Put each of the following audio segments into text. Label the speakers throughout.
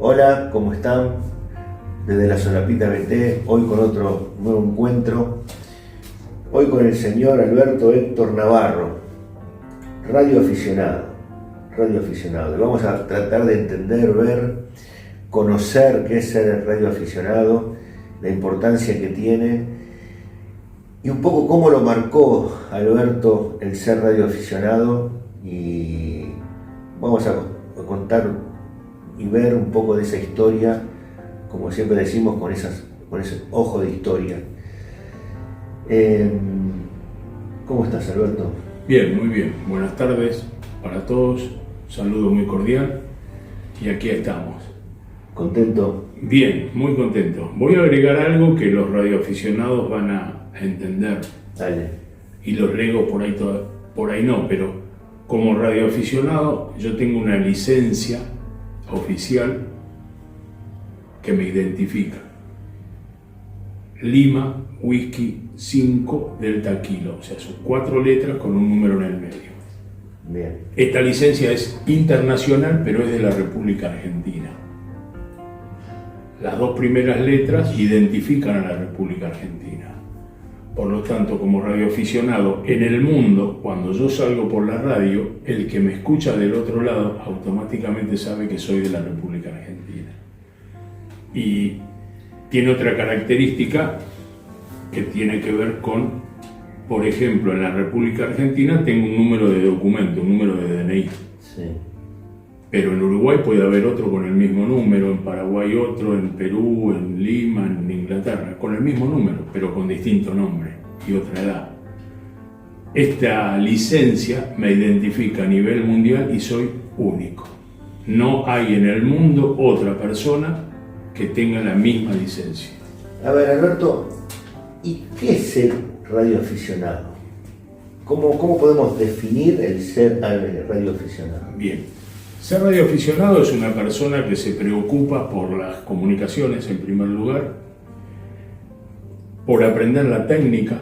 Speaker 1: Hola, ¿cómo están? Desde la Solapita BT, hoy con otro nuevo encuentro. Hoy con el señor Alberto Héctor Navarro, radioaficionado. Y vamos a tratar de entender, ver, conocer qué es ser radioaficionado, la importancia que tiene y un poco cómo lo marcó Alberto el ser radioaficionado. Y vamos a contar y ver un poco de esa historia, como siempre decimos, con ese ojo de historia. ¿Cómo estás, Alberto?
Speaker 2: Bien, muy bien. Buenas tardes para todos. Un saludo muy cordial. Y aquí estamos.
Speaker 1: ¿Contento?
Speaker 2: Bien, muy contento. Voy a agregar algo que los radioaficionados van a entender.
Speaker 1: Dale.
Speaker 2: Y los leo por ahí no, pero como radioaficionado yo tengo una licencia oficial que me identifica. Lima, Whisky, 5, Delta Kilo. O sea, son 4 letras con un número en el medio.
Speaker 1: Bien.
Speaker 2: Esta licencia es internacional, pero es de la República Argentina. Las 2 primeras letras identifican a la República Argentina. Por lo tanto, como radioaficionado en el mundo, cuando yo salgo por la radio, el que me escucha del otro lado automáticamente sabe que soy de la República Argentina. Y tiene otra característica que tiene que ver con, por ejemplo, en la República Argentina tengo un número de documento, un número de DNI.
Speaker 1: Sí.
Speaker 2: Pero en Uruguay puede haber otro con el mismo número, en Paraguay otro, en Perú, en Lima, en Inglaterra, con el mismo número, pero con distinto nombre y otra edad. Esta licencia me identifica a nivel mundial y soy único. No hay en el mundo otra persona que tenga la misma licencia.
Speaker 1: A ver, Alberto, ¿y qué es ser radioaficionado? ¿Cómo podemos definir el ser radioaficionado?
Speaker 2: Bien. Ser radioaficionado es una persona que se preocupa por las comunicaciones en primer lugar, por aprender la técnica,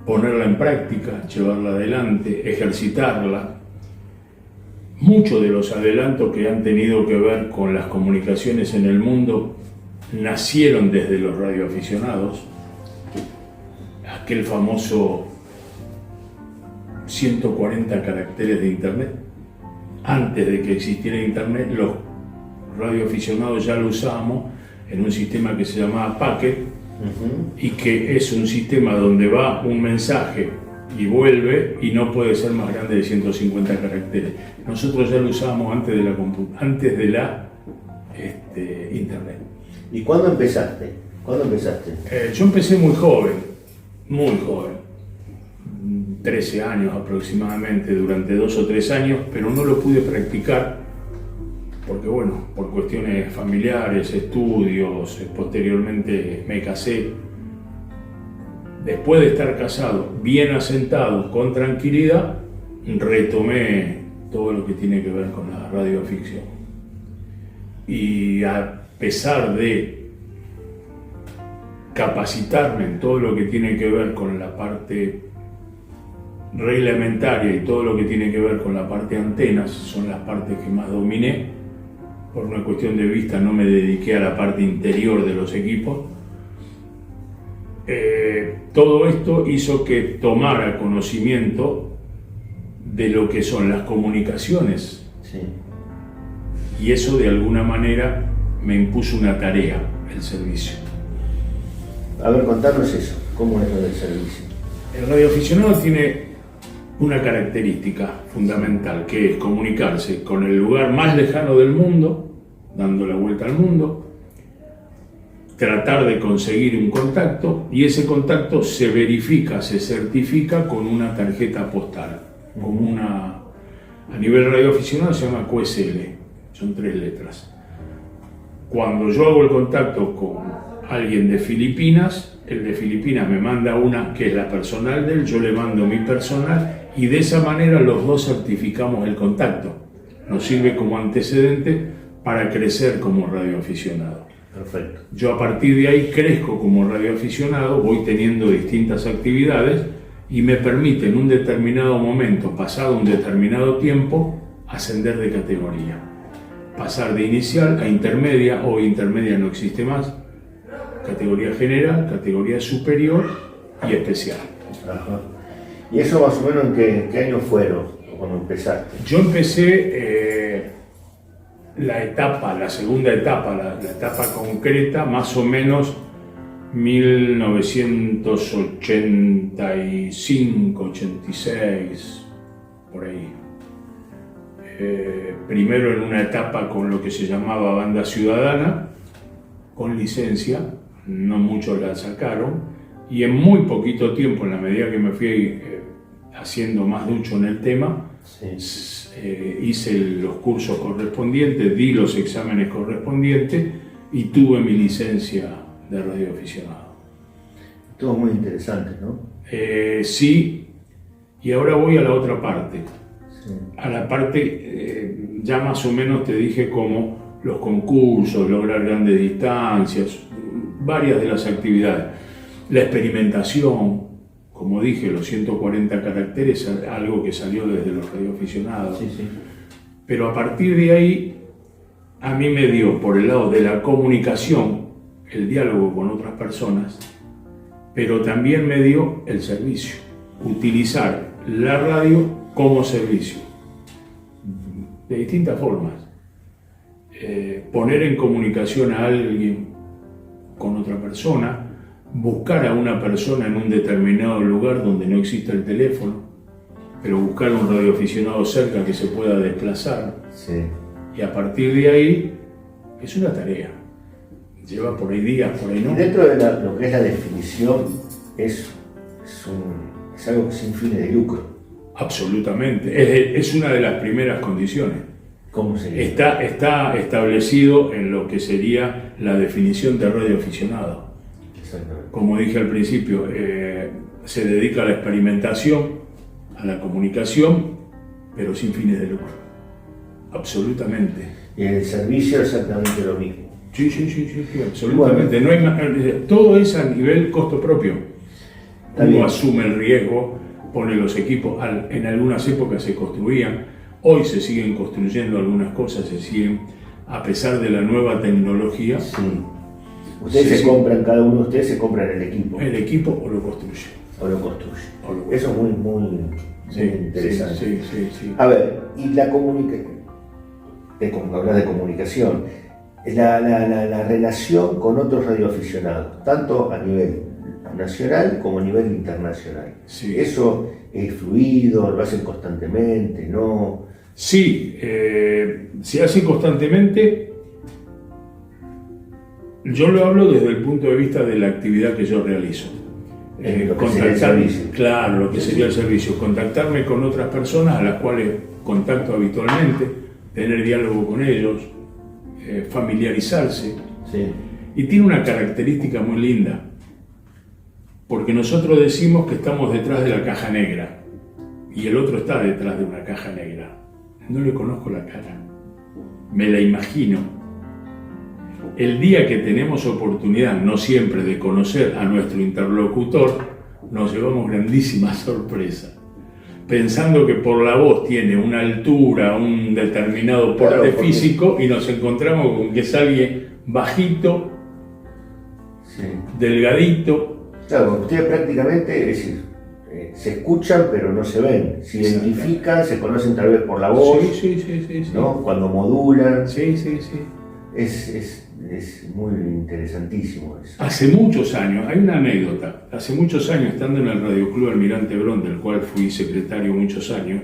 Speaker 2: ponerla en práctica, llevarla adelante, ejercitarla. Muchos de los adelantos que han tenido que ver con las comunicaciones en el mundo nacieron desde los radioaficionados. Aquel famoso 140 caracteres de Internet. Antes de que existiera Internet, los radioaficionados ya lo usábamos en un sistema que se llamaba Packet, y que es un sistema donde va un mensaje y vuelve y no puede ser más grande de 150 caracteres. Nosotros ya lo usábamos antes de la Internet.
Speaker 1: ¿Y cuándo empezaste?
Speaker 2: Yo empecé muy joven, 13 años aproximadamente, durante 2 o 3 años, pero no lo pude practicar porque, bueno, por cuestiones familiares, estudios, posteriormente me casé. Después de estar casado, bien asentado, con tranquilidad, retomé todo lo que tiene que ver con la radioficción. Y a pesar de capacitarme en todo lo que tiene que ver con la parte reglamentaria y todo lo que tiene que ver con la parte antenas, son las partes que más dominé. Por una cuestión de vista no me dediqué a la parte interior de los equipos. Todo esto hizo que tomara conocimiento de lo que son las comunicaciones.
Speaker 1: Sí.
Speaker 2: Y eso de alguna manera me impuso una tarea, el servicio.
Speaker 1: A ver, contanos eso, ¿cómo es lo del servicio?
Speaker 2: El radioaficionado tiene una característica fundamental, que es comunicarse con el lugar más lejano del mundo, dando la vuelta al mundo, tratar de conseguir un contacto, y ese contacto se verifica, se certifica con una tarjeta postal, a nivel radioaficionado se llama QSL, son 3 letras. Cuando yo hago el contacto con alguien de Filipinas, el de Filipinas me manda una que es la personal de él, yo le mando mi personal, y de esa manera los dos certificamos el contacto. Nos sirve como antecedente para crecer como radioaficionado.
Speaker 1: Perfecto.
Speaker 2: Yo a partir de ahí crezco como radioaficionado, voy teniendo distintas actividades y me permite en un determinado momento, pasado un determinado tiempo, ascender de categoría. pasar de inicial a intermedia. Hoy intermedia no existe más. Categoría general, categoría superior y especial.
Speaker 1: Ajá. ¿Y eso más o menos en qué años fueron cuando empezaste?
Speaker 2: Yo empecé la segunda etapa, la etapa concreta, más o menos 1985, 86, por ahí. Primero en una etapa con lo que se llamaba banda ciudadana, con licencia, no muchos la sacaron, y en muy poquito tiempo, en la medida que me fui haciendo más ducho en el tema, hice los cursos correspondientes, di los exámenes correspondientes y tuve mi licencia de radioaficionado.
Speaker 1: Todo muy interesante, ¿no?
Speaker 2: Sí, y ahora voy a la otra parte.
Speaker 1: Sí.
Speaker 2: A la parte, ya más o menos te dije como los concursos, lograr grandes distancias, varias de las actividades. La experimentación, como dije, los 140 caracteres, algo que salió desde los radioaficionados.
Speaker 1: Sí, sí.
Speaker 2: Pero a partir de ahí, a mí me dio por el lado de la comunicación, el diálogo con otras personas, pero también me dio el servicio, utilizar la radio como servicio, de distintas formas. Poner en comunicación a alguien con otra persona, buscar a una persona en un determinado lugar donde no exista el teléfono, pero buscar un radioaficionado cerca que se pueda desplazar.
Speaker 1: Sí.
Speaker 2: Y a partir de ahí es una tarea. Lleva por ahí días, por ahí no.
Speaker 1: Y dentro de lo que es la definición, es algo sin fines de lucro.
Speaker 2: Absolutamente. Es una de las primeras condiciones.
Speaker 1: ¿Cómo sería?
Speaker 2: Está establecido en lo que sería la definición de radioaficionado.
Speaker 1: Exactamente.
Speaker 2: Como dije al principio, se dedica a la experimentación, a la comunicación, pero sin fines de lucro. Absolutamente.
Speaker 1: Y el servicio exactamente lo mismo.
Speaker 2: Sí, absolutamente. Bueno. No hay más, todo es a nivel costo propio. Uno asume el riesgo, pone los equipos, en algunas épocas se construían, hoy se siguen construyendo algunas cosas, a pesar de la nueva tecnología.
Speaker 1: Sí. Ustedes compran, cada uno de ustedes se compran el equipo.
Speaker 2: El equipo o lo construye.
Speaker 1: Eso es muy interesante.
Speaker 2: Sí.
Speaker 1: A ver, y la comunicación, como hablas de comunicación, la relación con otros radioaficionados, tanto a nivel nacional como a nivel internacional.
Speaker 2: Sí.
Speaker 1: Eso es fluido, lo hacen constantemente, ¿no?
Speaker 2: Sí, se hace constantemente. Yo lo hablo desde el punto de vista de la actividad que yo realizo.
Speaker 1: Lo que sería el servicio.
Speaker 2: Claro, lo que sería el servicio. Contactarme con otras personas a las cuales contacto habitualmente, tener diálogo con ellos, familiarizarse.
Speaker 1: Sí.
Speaker 2: Y tiene una característica muy linda, porque nosotros decimos que estamos detrás de la caja negra y el otro está detrás de una caja negra. No le conozco la cara, me la imagino. El día que tenemos oportunidad, no siempre, de conocer a nuestro interlocutor, nos llevamos grandísima sorpresa, pensando que por la voz tiene una altura, un determinado porte físico, y nos encontramos con que es alguien bajito,
Speaker 1: Sí.
Speaker 2: delgadito.
Speaker 1: Claro, ustedes prácticamente, es decir, se escuchan pero no se ven, se identifican, se conocen tal vez por la voz,
Speaker 2: Sí.
Speaker 1: ¿no? Cuando modulan.
Speaker 2: Sí.
Speaker 1: Es muy interesantísimo eso.
Speaker 2: Hace muchos años, hay una anécdota, hace muchos años, estando en el Radio Club Almirante Brown, del cual fui secretario muchos años,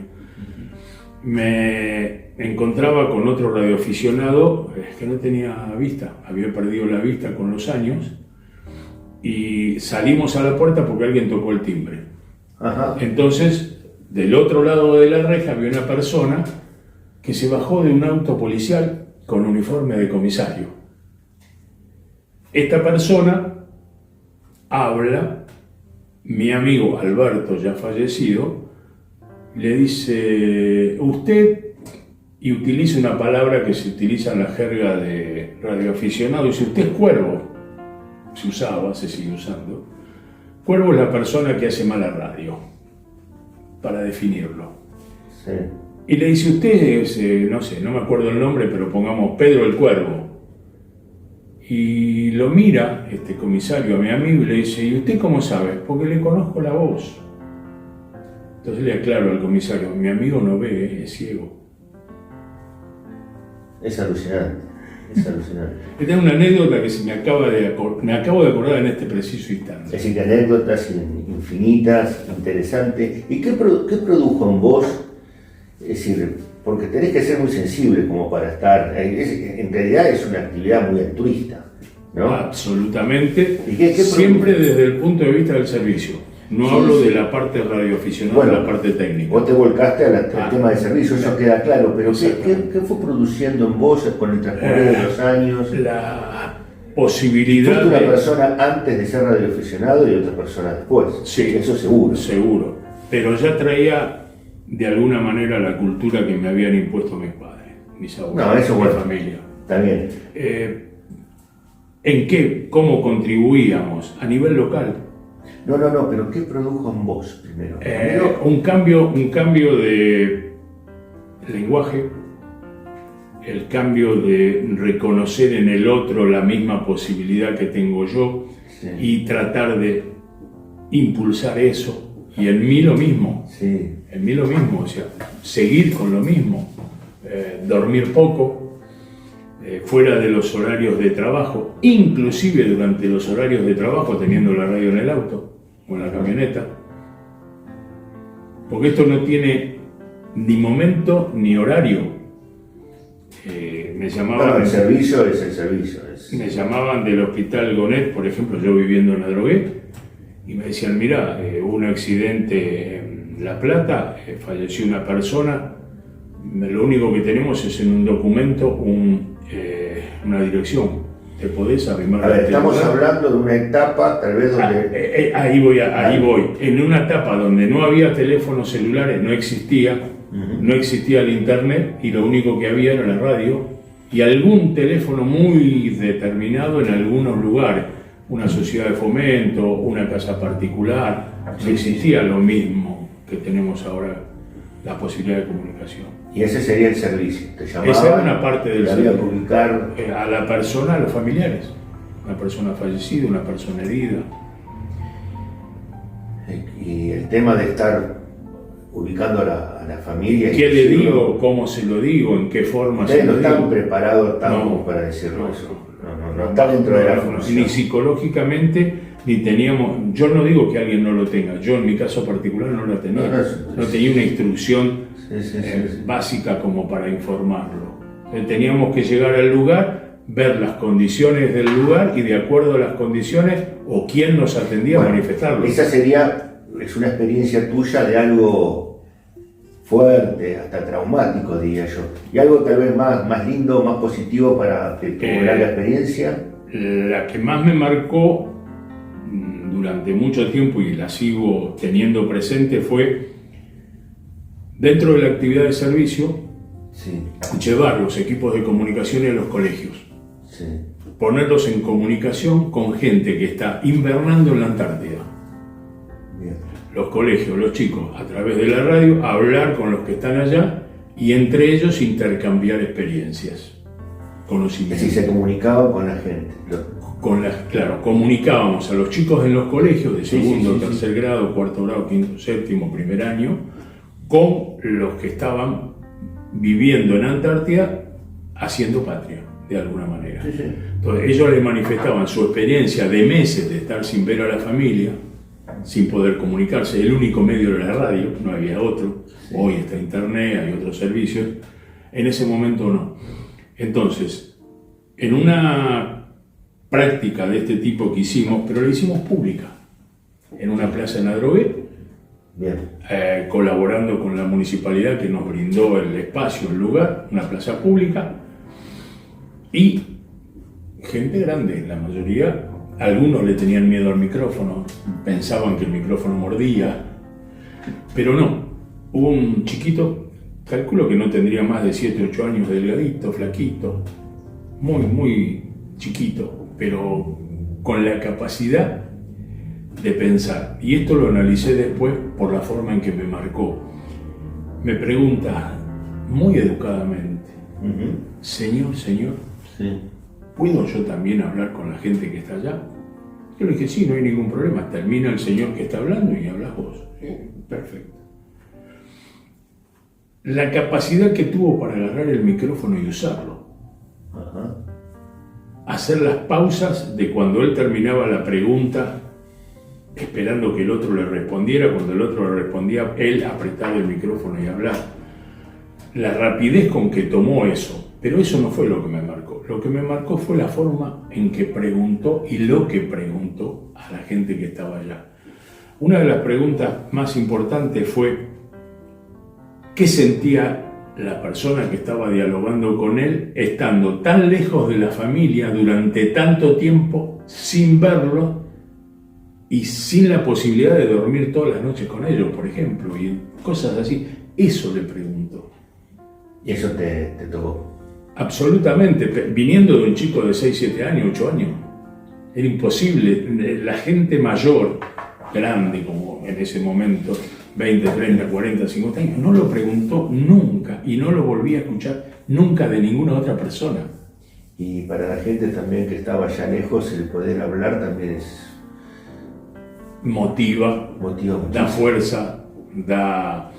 Speaker 2: me encontraba con otro radioaficionado que no tenía vista, había perdido la vista con los años, y salimos a la puerta porque alguien tocó el timbre.
Speaker 1: Ajá.
Speaker 2: Entonces, del otro lado de la reja había una persona que se bajó de un auto policial con uniforme de comisario. Esta persona habla, mi amigo Alberto, ya fallecido, le dice usted, y utiliza una palabra que se utiliza en la jerga de radioaficionado, dice usted es cuervo. Se usaba, se sigue usando. Cuervo es la persona que hace mala radio, para definirlo.
Speaker 1: Sí.
Speaker 2: Y le dice, usted es, no sé, no me acuerdo el nombre, pero pongamos Pedro el Cuervo. Y lo mira este comisario a mi amigo y le dice, ¿y usted cómo sabe? Porque le conozco la voz. Entonces le aclaro al comisario, mi amigo no ve, es ciego.
Speaker 1: Es alucinante, es alucinante.
Speaker 2: Esta es una anécdota que me acabo de acordar en este preciso instante.
Speaker 1: Es decir, que anécdotas infinitas, interesantes. ¿Y qué produjo en vos? Es decir, porque tenés que ser muy sensible como para estar... en realidad es una actividad muy altruista, ¿no?
Speaker 2: Absolutamente.
Speaker 1: ¿Y qué
Speaker 2: siempre desde el punto de vista del servicio. No hablo de la parte radioaficionada, de la parte técnica.
Speaker 1: Vos te volcaste al tema de servicio, eso queda claro, pero ¿qué fue produciendo en vos con el transcurrir de los años?
Speaker 2: La posibilidad
Speaker 1: Fuiste una persona antes de ser radioaficionado y otra persona después.
Speaker 2: Sí,
Speaker 1: eso seguro.
Speaker 2: Seguro. Pero ya traía de alguna manera la cultura que me habían impuesto mis padres, mis abuelos, mi familia.
Speaker 1: Está bien.
Speaker 2: ¿En qué? ¿Cómo contribuíamos? A nivel local.
Speaker 1: No, pero ¿qué produjo en vos primero?
Speaker 2: Un cambio de lenguaje, el cambio de reconocer en el otro la misma posibilidad que tengo yo, sí, y tratar de impulsar eso. Y en mí lo mismo,
Speaker 1: sí,
Speaker 2: en mí lo mismo, o sea, seguir con lo mismo, dormir poco, fuera de los horarios de trabajo, inclusive durante los horarios de trabajo teniendo la radio en el auto o en la camioneta, porque esto no tiene ni momento ni horario. Me llamaban...
Speaker 1: Bueno, el servicio es el servicio.
Speaker 2: Me llamaban del Hospital Gonet, por ejemplo, yo viviendo en Adrogué, y me decían, mira, hubo un accidente en La Plata, falleció una persona, lo único que tenemos es en un documento una dirección. ¿Te podés arrimar?
Speaker 1: A ver, estamos hablando de una etapa, tal vez donde...
Speaker 2: Ahí voy. En una etapa donde no había teléfonos celulares, no existía el internet, y lo único que había era la radio y algún teléfono muy determinado en algunos lugares. Una sociedad de fomento, una casa particular, no existía lo mismo que tenemos ahora, la posibilidad de comunicación.
Speaker 1: Y ese sería el servicio, te llamaban.
Speaker 2: Esa era una parte del servicio.
Speaker 1: Publicar
Speaker 2: a la persona, a los familiares, una persona fallecida, una persona herida.
Speaker 1: Y el tema de estar ubicando a la familia.
Speaker 2: ¿Qué le digo? ¿Cómo se lo digo? ¿En qué forma se lo digo?
Speaker 1: Ustedes no están preparados tanto para decirlo eso. No está dentro de la función.
Speaker 2: Ni psicológicamente, ni teníamos... Yo no digo que alguien no lo tenga. Yo en mi caso particular no la tenía. No tenía una instrucción básica como para informarlo. Teníamos que llegar al lugar, ver las condiciones del lugar y de acuerdo a las condiciones o quién nos atendía, manifestarlo.
Speaker 1: Esa es una experiencia tuya de algo fuerte, hasta traumático, diría yo. Y algo tal vez más lindo, más positivo para que la experiencia.
Speaker 2: La que más me marcó durante mucho tiempo y la sigo teniendo presente fue, dentro de la actividad de servicio, llevar los equipos de comunicación a los colegios. Ponerlos en comunicación con gente que está invernando en la Antártida. Los colegios, los chicos, a través de la radio, hablar con los que están allá y entre ellos intercambiar experiencias, conocimientos.
Speaker 1: Es decir, se comunicaban con la gente.
Speaker 2: Claro, comunicábamos a los chicos en los colegios de segundo, tercer grado, cuarto grado, quinto, séptimo, primer año, con los que estaban viviendo en Antártida haciendo patria, de alguna manera. Entonces, ellos les manifestaban su experiencia de meses de estar sin ver a la familia, sin poder comunicarse. El único medio era la radio, no había otro. Hoy está internet, hay otros servicios. En ese momento no. Entonces, en una práctica de este tipo que hicimos, pero la hicimos pública, en una plaza en Adrogué, colaborando con la municipalidad que nos brindó el espacio, el lugar, una plaza pública, y gente grande, la mayoría. Algunos le tenían miedo al micrófono, pensaban que el micrófono mordía, pero no. Hubo un chiquito, calculo que no tendría más de 7, 8 años, delgadito, flaquito, muy chiquito, pero con la capacidad de pensar. Y esto lo analicé después por la forma en que me marcó. Me pregunta, muy educadamente:
Speaker 1: Ujú.
Speaker 2: señor,
Speaker 1: Sí.
Speaker 2: ¿puedo yo también hablar con la gente que está allá? Yo le dije: sí, no hay ningún problema. Termina el señor que está hablando y hablas vos. Perfecto. La capacidad que tuvo para agarrar el micrófono y usarlo.
Speaker 1: Ajá.
Speaker 2: Hacer las pausas de cuando él terminaba la pregunta, esperando que el otro le respondiera. Cuando el otro le respondía, él apretar el micrófono y hablar. La rapidez con que tomó eso. Pero eso no fue lo que me marcó. Lo que me marcó fue la forma en que preguntó y lo que preguntó a la gente que estaba allá. Una de las preguntas más importantes fue: ¿qué sentía la persona que estaba dialogando con él estando tan lejos de la familia durante tanto tiempo, sin verlo y sin la posibilidad de dormir todas las noches con ellos, por ejemplo, y cosas así? Eso le preguntó.
Speaker 1: Y eso te tocó.
Speaker 2: Absolutamente, viniendo de un chico de 6, 7 años, 8 años. Era imposible. La gente mayor, grande como en ese momento, 20, 30, 40, 50 años, no lo preguntó nunca y no lo volví a escuchar nunca de ninguna otra persona.
Speaker 1: Y para la gente también que estaba allá lejos, el poder hablar también es
Speaker 2: Motiva,
Speaker 1: motiva
Speaker 2: da
Speaker 1: muchísimo.
Speaker 2: fuerza, da...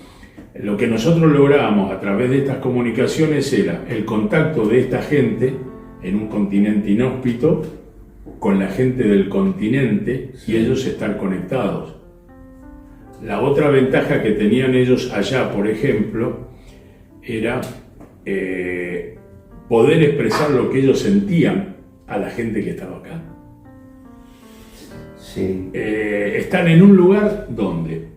Speaker 2: Lo que nosotros lográbamos a través de estas comunicaciones era el contacto de esta gente en un continente inhóspito con la gente del continente y ellos estar conectados. La otra ventaja que tenían ellos allá, por ejemplo, era poder expresar lo que ellos sentían a la gente que estaba acá.
Speaker 1: Sí.
Speaker 2: Están en un lugar donde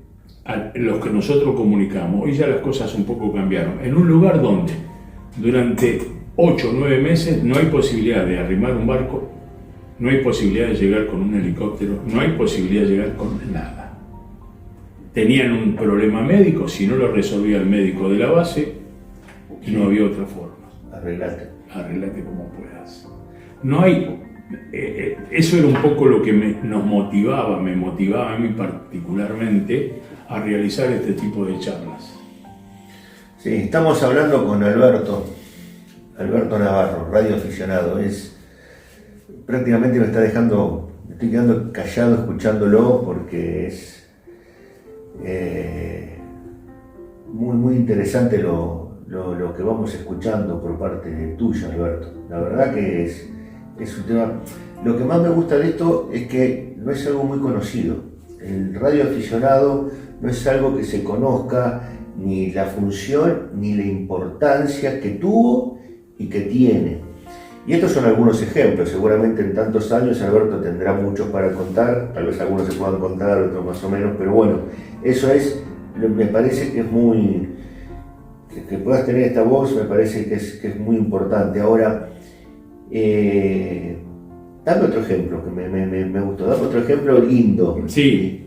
Speaker 2: los que nosotros comunicamos, hoy ya las cosas un poco cambiaron, en un lugar donde durante 8 o 9 meses no hay posibilidad de arrimar un barco, no hay posibilidad de llegar con un helicóptero, no hay posibilidad de llegar con nada. Tenían un problema médico, si no lo resolvía el médico de la base, y no había otra forma. Arreglate como puedas. No hay... eso era un poco lo que me motivaba a mí particularmente a realizar este tipo de charlas.
Speaker 1: Sí, estamos hablando con Alberto Navarro, radioaficionado. Prácticamente me estoy quedando callado escuchándolo porque es muy, muy interesante lo que vamos escuchando por parte tuya, Alberto. La verdad que es un tema. Lo que más me gusta de esto es que no es algo muy conocido. El radioaficionado no es algo que se conozca, ni la función ni la importancia que tuvo y que tiene. Y estos son algunos ejemplos. Seguramente en tantos años Alberto tendrá muchos para contar, tal vez algunos se puedan contar, otros más o menos, pero bueno, eso me parece que es muy... que puedas tener esta voz me parece que es muy importante. Ahora, dame otro ejemplo que me gustó, dame otro ejemplo lindo.
Speaker 2: Sí,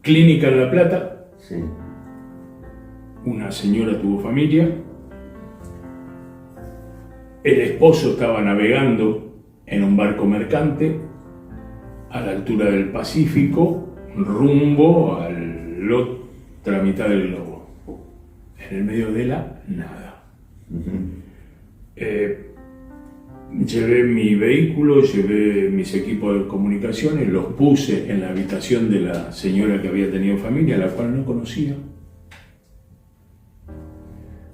Speaker 2: Clínica en La Plata.
Speaker 1: Sí.
Speaker 2: Una señora tuvo familia, el esposo estaba navegando en un barco mercante a la altura del Pacífico, rumbo a la otra mitad del globo, en el medio de la nada. Llevé mi vehículo, llevé mis equipos de comunicaciones, los puse en la habitación de la señora que había tenido familia, la cual no conocía.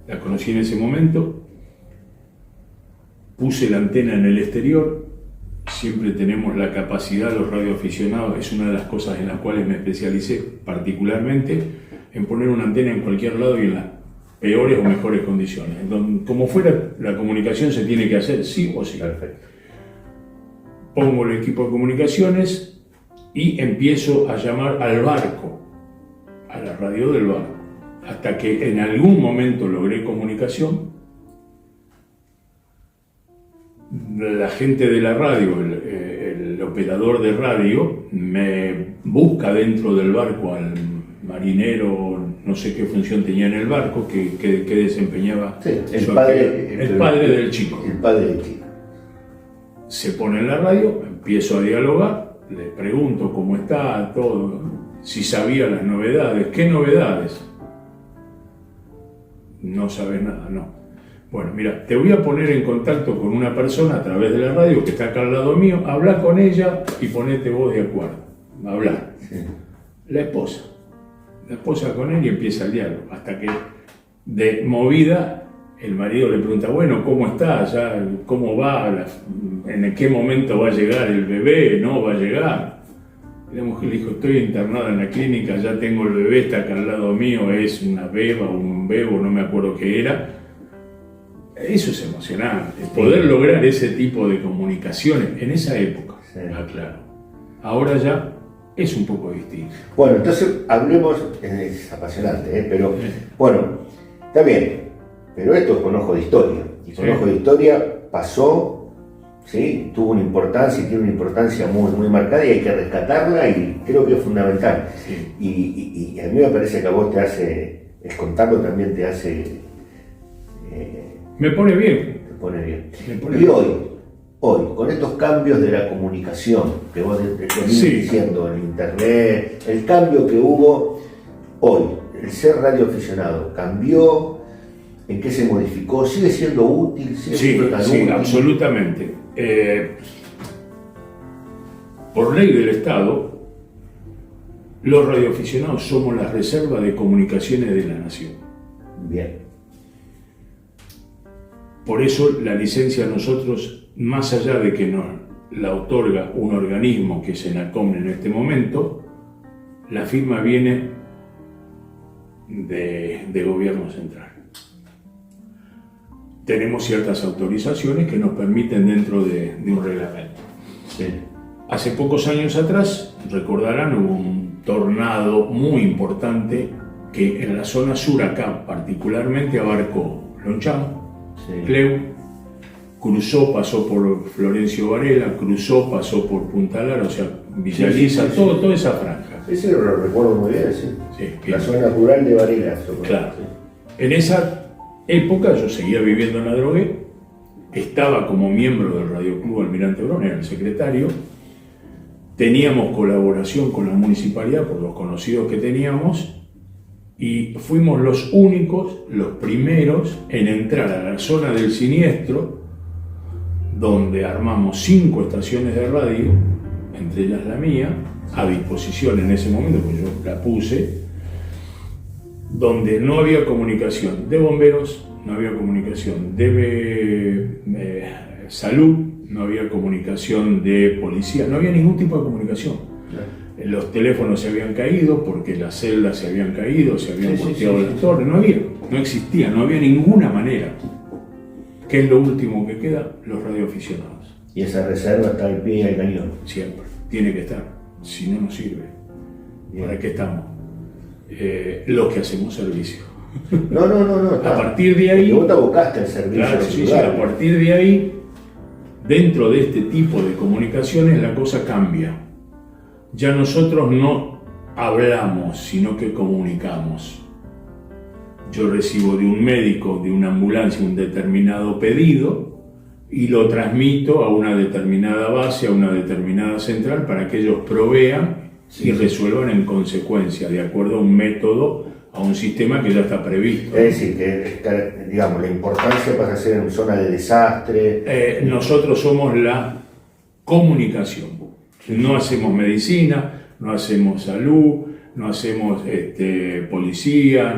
Speaker 2: La conocí en ese momento, puse la antena en el exterior. Siempre tenemos la capacidad, los radioaficionados, es una de las cosas en las cuales me especialicé particularmente, en poner una antena en cualquier lado y en las peores o mejores condiciones. Entonces, como fuera, la comunicación se tiene que hacer sí o sí.
Speaker 1: Perfecto.
Speaker 2: Pongo el equipo de comunicaciones y empiezo a llamar al barco, a la radio del barco, hasta que en algún momento logré comunicación. La gente de la radio, el operador de radio, me busca dentro del barco al marinero, no sé qué función tenía en el barco, que desempeñaba.
Speaker 1: Sí, el padre
Speaker 2: del chico.
Speaker 1: El padre del chico.
Speaker 2: Se pone en la radio, empiezo a dialogar, le pregunto cómo está, todo, si sabía las novedades. ¿Qué novedades? no sabes nada, no. Bueno, mira, te voy a poner en contacto con una persona a través de la radio que está acá al lado mío, habla con ella y ponete vos de acuerdo, hablar.
Speaker 1: Sí.
Speaker 2: La esposa con él y empieza el diálogo, hasta que de movida el marido le pregunta, bueno, ¿cómo está? ¿Ya, cómo va? ¿En qué momento va a llegar el bebé? ¿No va a llegar? Y la mujer le dijo, estoy internada en la clínica, ya tengo el bebé, está acá al lado mío, es una beba o un bebo, no me acuerdo qué era. Eso es emocionante, poder lograr ese tipo de comunicaciones en esa época, claro. Ahora ya es un poco distinto.
Speaker 1: Bueno, entonces hablemos, es apasionante, pero bueno, está bien, pero esto es con ojo de historia, y con ojo de historia pasó, ¿sí? Tuvo una importancia y tiene una importancia muy, muy marcada y hay que rescatarla y creo que es fundamental.
Speaker 2: Sí.
Speaker 1: Y a mí me parece que a vos te hace, el contarlo también te hace...
Speaker 2: me pone bien.
Speaker 1: Te pone bien.
Speaker 2: Me
Speaker 1: y hoy, con estos cambios de la comunicación, que vos venís diciendo en internet, el cambio que hubo hoy, el ser radioaficionado, ¿cambió? ¿En qué se modificó? ¿Sigue siendo útil? ¿Sigue siendo tan útil?
Speaker 2: Sí, absolutamente. Por ley del Estado, los radioaficionados somos la reserva de comunicaciones de la nación.
Speaker 1: Bien.
Speaker 2: Por eso la licencia a nosotros, más allá de que nos la otorga un organismo que es ENACOM en este momento, la firma viene de gobierno central. Tenemos ciertas autorizaciones que nos permiten dentro de un reglamento.
Speaker 1: Sí.
Speaker 2: Hace pocos años atrás, recordarán, hubo un tornado muy importante que en la zona sur acá particularmente abarcó Lonchán, Cleu, cruzó, pasó por Florencio Varela, cruzó, pasó por Punta Lara, o sea, Villa Elisa, toda esa franja.
Speaker 1: Ese lo recuerdo muy bien, la zona rural de Varela.
Speaker 2: Claro. En esa época yo seguía viviendo en Adrogué, estaba como miembro del Radio Club Almirante Brown, era el secretario, teníamos colaboración con la municipalidad por los conocidos que teníamos y fuimos los únicos, los primeros en entrar a la zona del siniestro, donde armamos 5 estaciones de radio, entre ellas la mía, a disposición en ese momento, porque yo la puse, donde no había comunicación de bomberos, no había comunicación de salud, no había comunicación de policía, no había ningún tipo de comunicación. Los teléfonos se habían caído porque las celdas se habían caído, se habían volteado las torres, no existía, no había ninguna manera. ¿Qué es lo último que queda? Los radioaficionados.
Speaker 1: Y esa reserva está al pie del cañón.
Speaker 2: Siempre, tiene que estar, si no nos sirve. Bien. ¿Para qué estamos? Los que hacemos servicio.
Speaker 1: No.
Speaker 2: A partir de ahí...
Speaker 1: Vos te abocaste al servicio.
Speaker 2: Claro, sí, a partir de ahí, dentro de este tipo de comunicaciones, la cosa cambia. Ya nosotros no hablamos, sino que comunicamos. Yo recibo de un médico, de una ambulancia, un determinado pedido y lo transmito a una determinada base, a una determinada central, para que ellos provean y resuelvan en consecuencia, de acuerdo a un método, a un sistema que ya está previsto.
Speaker 1: Es decir, que digamos, la importancia pasa a ser en zona de desastre.
Speaker 2: Nosotros somos la comunicación. No hacemos medicina, no hacemos salud, no hacemos policía,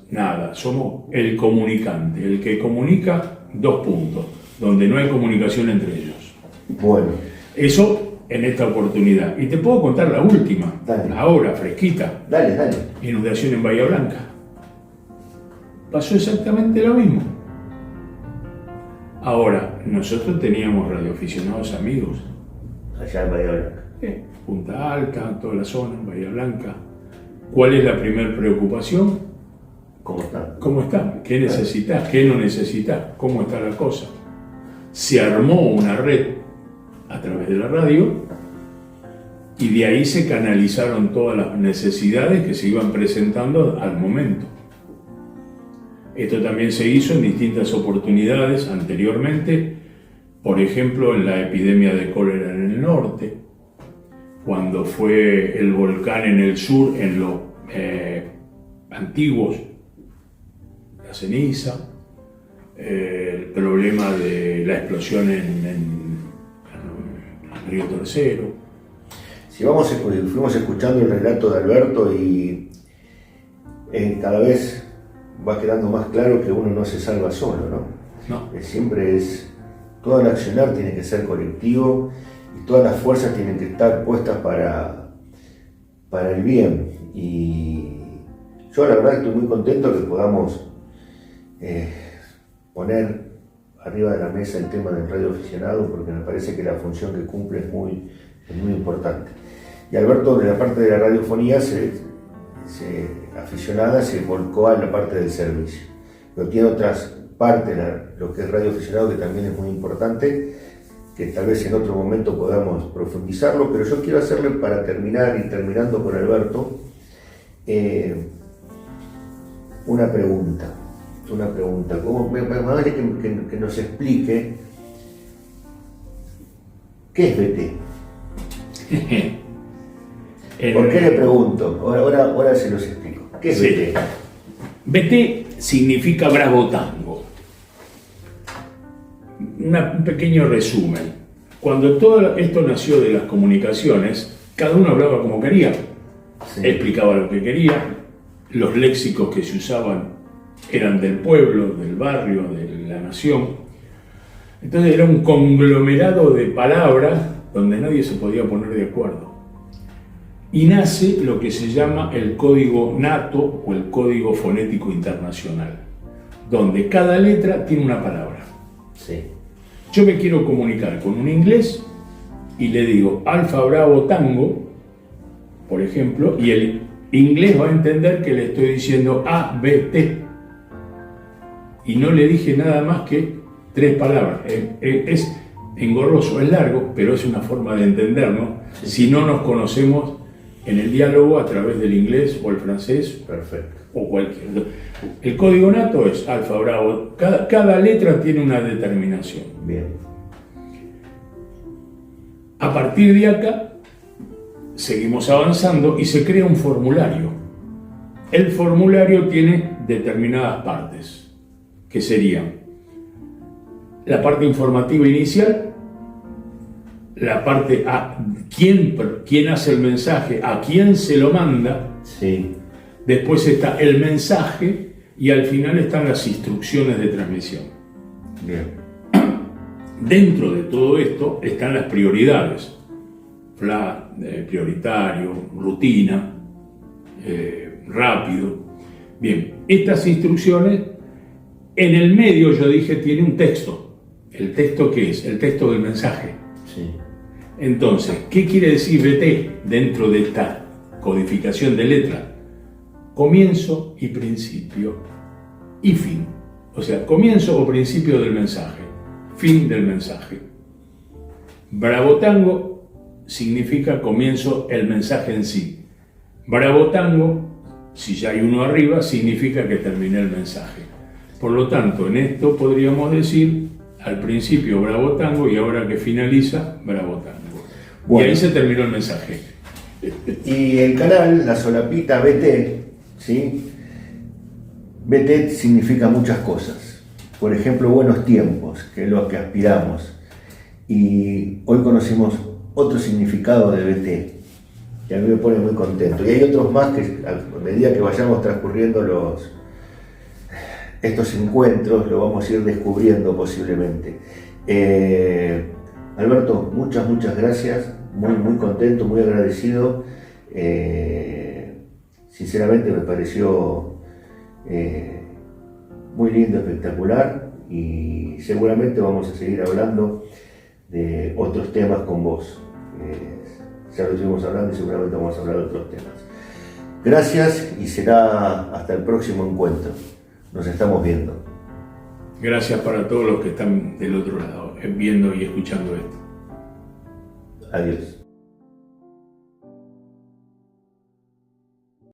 Speaker 2: nada. Somos el comunicante, el que comunica 2 puntos, donde no hay comunicación entre ellos.
Speaker 1: Bueno.
Speaker 2: Eso en esta oportunidad. Y te puedo contar la última, ahora, fresquita.
Speaker 1: Dale.
Speaker 2: Inundación en Bahía Blanca. Pasó exactamente lo mismo. Ahora, nosotros teníamos radioaficionados amigos.
Speaker 1: Allá en Bahía Blanca.
Speaker 2: Punta Alta, toda la zona, Bahía Blanca. ¿Cuál es la primera preocupación? ¿Cómo está? ¿Qué necesitas? ¿Qué no necesitas? ¿Cómo está la cosa? Se armó una red a través de la radio y de ahí se canalizaron todas las necesidades que se iban presentando al momento. Esto también se hizo en distintas oportunidades anteriormente, por ejemplo en la epidemia de cólera en el norte, cuando fue el volcán en el sur, en los antiguos, la ceniza, el problema de la explosión en Río Tercero.
Speaker 1: Si fuimos escuchando el relato de Alberto y cada vez va quedando más claro que uno no se salva solo, ¿no?
Speaker 2: No.
Speaker 1: Siempre todo el accionar tiene que ser colectivo y todas las fuerzas tienen que estar puestas para el bien. Y yo la verdad estoy muy contento que podamos poner arriba de la mesa el tema del radioaficionado, porque me parece que la función que cumple es muy importante. Y Alberto, de la parte de la radiofonía aficionada, se volcó a la parte del servicio. Pero tiene otras partes, lo que es radioaficionado, que también es muy importante, que tal vez en otro momento podamos profundizarlo, pero yo quiero hacerle, para terminar y terminando con Alberto, una pregunta. Vale que nos explique qué es BT. ¿Por qué le pregunto? Ahora se los explico. ¿Qué es BT?
Speaker 2: BT significa Bravo Tango. Un pequeño resumen. Cuando todo esto nació de las comunicaciones, cada uno hablaba como quería, explicaba lo que quería, los léxicos que se usaban eran del pueblo, del barrio, de la nación. Entonces era un conglomerado de palabras donde nadie se podía poner de acuerdo. Y nace lo que se llama el Código NATO o el Código Fonético Internacional, donde cada letra tiene una palabra.
Speaker 1: Sí.
Speaker 2: Yo me quiero comunicar con un inglés y le digo Alfa Bravo Tango, por ejemplo, y el inglés va a entender que le estoy diciendo A, B, T. Y no le dije nada más que 3 palabras. Es engorroso, es largo, pero es una forma de entendernos. Sí. Si no nos conocemos en el diálogo a través del inglés o el francés,
Speaker 1: perfecto,
Speaker 2: o cualquier. El código NATO es Alfa Bravo. Cada letra tiene una determinación.
Speaker 1: Bien.
Speaker 2: A partir de acá, seguimos avanzando y se crea un formulario. El formulario tiene determinadas partes, que serían la parte informativa inicial, la parte a quién hace el mensaje, a quién se lo manda,
Speaker 1: sí.
Speaker 2: Después está el mensaje y al final están las instrucciones de transmisión.
Speaker 1: Bien.
Speaker 2: Dentro de todo esto están las prioridades, prioritario, rutina, rápido. Bien, estas instrucciones, en el medio yo dije tiene un texto. ¿El texto qué es? El texto del mensaje.
Speaker 1: Sí.
Speaker 2: Entonces, ¿qué quiere decir BT dentro de esta codificación de letra? Comienzo y principio y fin. O sea, comienzo o principio del mensaje, fin del mensaje. Bravo Tango significa comienzo el mensaje en sí. Bravo Tango, si ya hay uno arriba, significa que terminé el mensaje. Por lo tanto, en esto podríamos decir al principio Bravo Tango y ahora que finaliza, Bravo Tango. Bueno. Y ahí se terminó el mensaje.
Speaker 1: Y el canal, la solapita BT, ¿sí? BT significa muchas cosas. Por ejemplo, buenos tiempos, que es lo que aspiramos. Y hoy conocimos otro significado de BT, que a mí me pone muy contento. Y hay otros más que a medida que vayamos transcurriendo estos encuentros, lo vamos a ir descubriendo posiblemente. Alberto, muchas gracias, muy contento, muy agradecido. Sinceramente me pareció muy lindo, espectacular, y seguramente vamos a seguir hablando de otros temas con vos. Ya lo estuvimos hablando y seguramente vamos a hablar de otros temas. Gracias y será hasta el próximo encuentro. Nos estamos viendo.
Speaker 2: Gracias para todos los que están del otro lado, viendo y escuchando esto.
Speaker 1: Adiós.